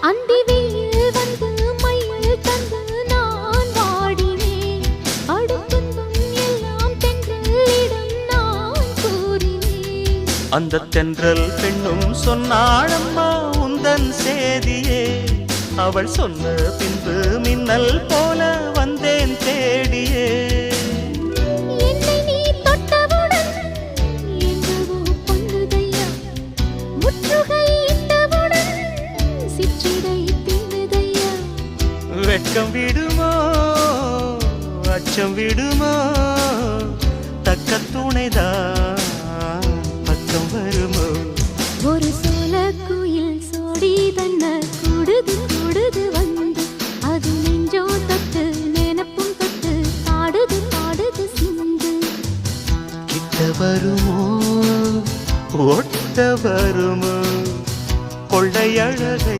அந்தி வெயில் வந்து மயில் தந்து நான் வாடினேன். அடுத்துன்பம் எல்லாம் தென்றலிடம் நான் கூறினேன். அந்த தென்றல் பெண்ணும் சொன்னாளம்மா உந்தன் சேதியே. அவள் சொன்ன பின்பு மின்னல் போல வந்தேன் தேடியே. என்னை நீ தொட்டவுடன் என்னவோ பொங்குதையா. முற்றுகையிட்டவுடன் சிற்றிடை தின்னுதையா. வெட்கம் விடுமோ அச்சம் விடுமோ தக்க துணைதான் பக்கம் வருமோ. ஒரு சோல குயில் சோடி தன்ன கூடுது கூடுது வந்து. அது நெஞ்சோ தொட்டு நினப்பும் தொட்டு பாடுது பாடுது சிந்து. கிட்ட வருமோ ஒட்ட வருமோ கொள்ளையழகை